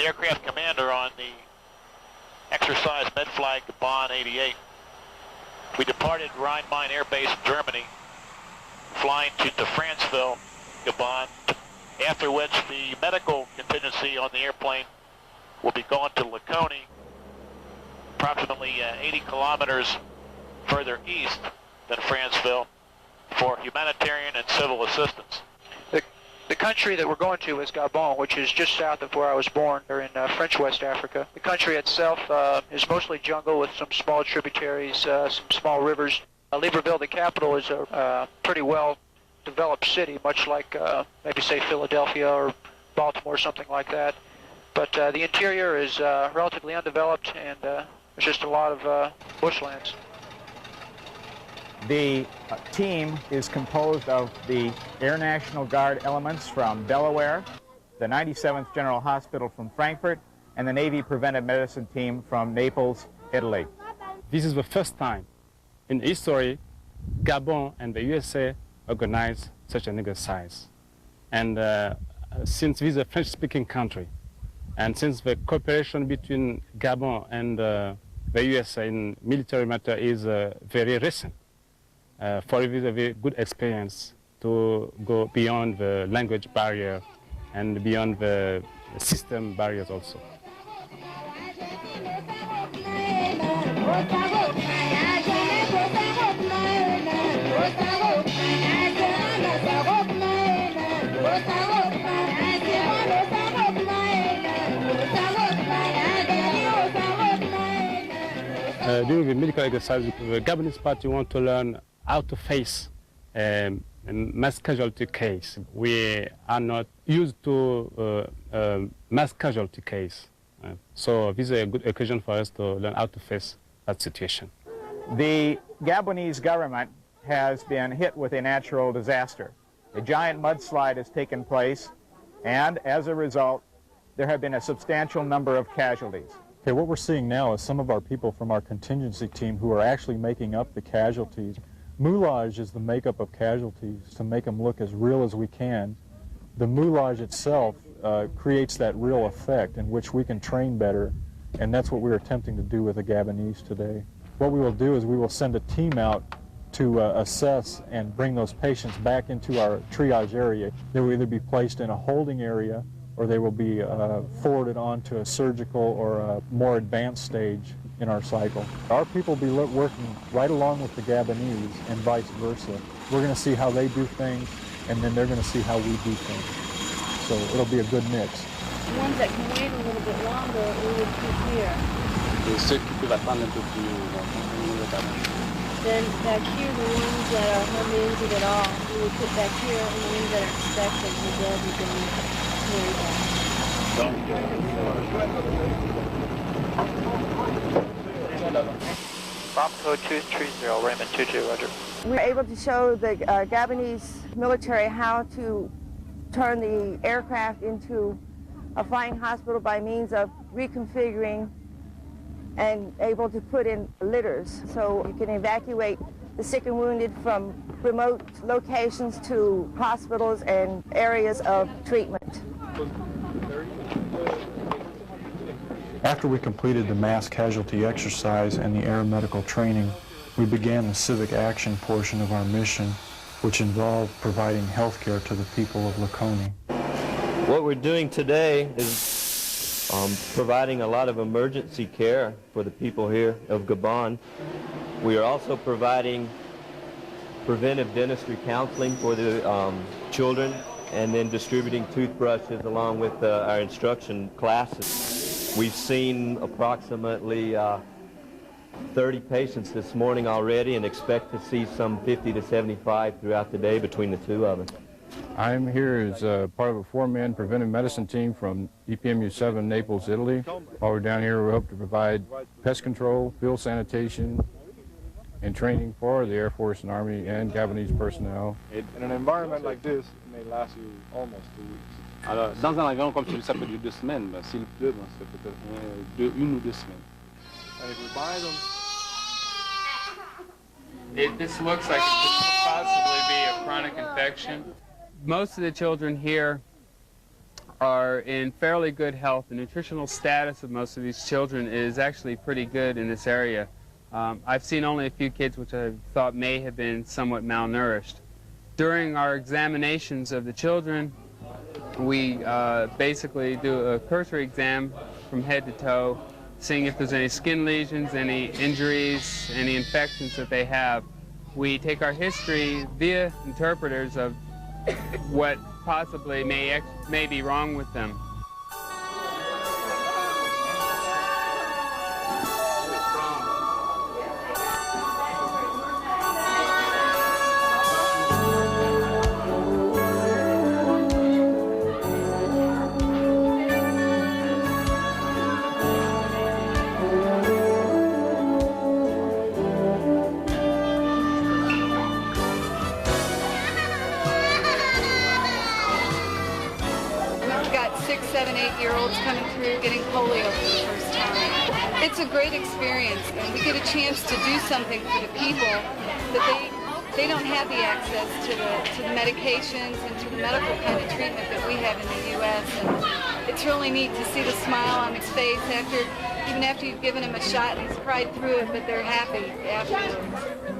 the aircraft commander on the exercise Medflag Gabon 88. We departed Rhein-Main Air Base in Germany, flying to Franceville, Gabon, after which the medical contingency on the airplane will be going to Laconie, approximately 80 kilometers further east than Franceville, for humanitarian and civil assistance. The country that we're going to is Gabon, which is just south of where I was born, or in French West Africa. The country itself is mostly jungle with some small tributaries, some small rivers. Libreville, the capital, is a pretty well-developed city, much like maybe say Philadelphia or Baltimore, something like that. But the interior is relatively undeveloped, and there's just a lot of bushlands. The team is composed of the Air National Guard elements from Delaware, the 97th General Hospital from Frankfurt, and the Navy Preventive Medicine team from Naples, Italy. This is the first time in history Gabon and the USA organized such an exercise. And since this is a French-speaking country, and since the cooperation between Gabon and the USA in military matter is very recent, for it is a very good experience to go beyond the language barrier and beyond the system barriers also. During the medical exercise, the Gabonese party want to learn how to face a mass casualty case. We are not used to mass casualty case. So this is a good occasion for us to learn how to face that situation. The Gabonese government has been hit with a natural disaster. A giant mudslide has taken place, and as a result, there have been a substantial number of casualties. Okay, what we're seeing now is some of our people from our contingency team who are actually making up the casualties. Moulage is the makeup of casualties to make them look as real as we can. The moulage itself creates that real effect in which we can train better, and that's what we're attempting to do with the Gabonese today. What we will do is we will send a team out to assess and bring those patients back into our triage area. They will either be placed in a holding area or they will be forwarded on to a surgical or a more advanced stage in our cycle. Our people will be working right along with the Gabonese and vice versa. We're going to see how they do things, and then they're going to see how we do things. So it'll be a good mix. The ones that can wait a little bit longer, we would keep here. Then back here, the ones that are hardly injured at all, we would put back here, and the ones that are suspected and dead, we can carry back. Bomb code 230, Raymond 22, roger. We were able to show the Gabonese military how to turn the aircraft into a flying hospital by means of reconfiguring and able to put in litters so you can evacuate the sick and wounded from remote locations to hospitals and areas of treatment. After we completed the mass casualty exercise and the aeromedical training, we began the civic action portion of our mission, which involved providing health care to the people of Laconie. What we're doing today is providing a lot of emergency care for the people here of Gabon. We are also providing preventive dentistry counseling for the children, and then distributing toothbrushes along with our instruction classes. We've seen approximately 30 patients this morning already and expect to see some 50 to 75 throughout the day between the two of us. I'm here as part of a 4-man preventive medicine team from EPMU 7, Naples, Italy. While we're down here, we hope to provide pest control, field sanitation, and training for the Air Force and Army and Gabonese personnel. In an environment like this, it may last you almost 2 weeks. Alors, dans un avion comme celui-ci, ça peut durer 2 semaines. Ben, s'il pleut, ben, ça peut être 1 ou 2 semaines. And if we buy them... This looks like it could possibly be a chronic infection. Most of the children here are in fairly good health. The nutritional status of most of these children is actually pretty good in this area. I've seen only a few kids which I thought may have been somewhat malnourished. During our examinations of the children, we basically do a cursory exam from head to toe, seeing if there's any skin lesions, any injuries, any infections that they have. We take our history via interpreters of what possibly may be wrong with them. Coming through getting polio for the first time. It's a great experience, and we get a chance to do something for the people that they don't have the access to the medications and to the medical kind of treatment that we have in the U.S. And it's really neat to see the smile on his face even after you've given him a shot and he's cried through it, but they're happy afterwards.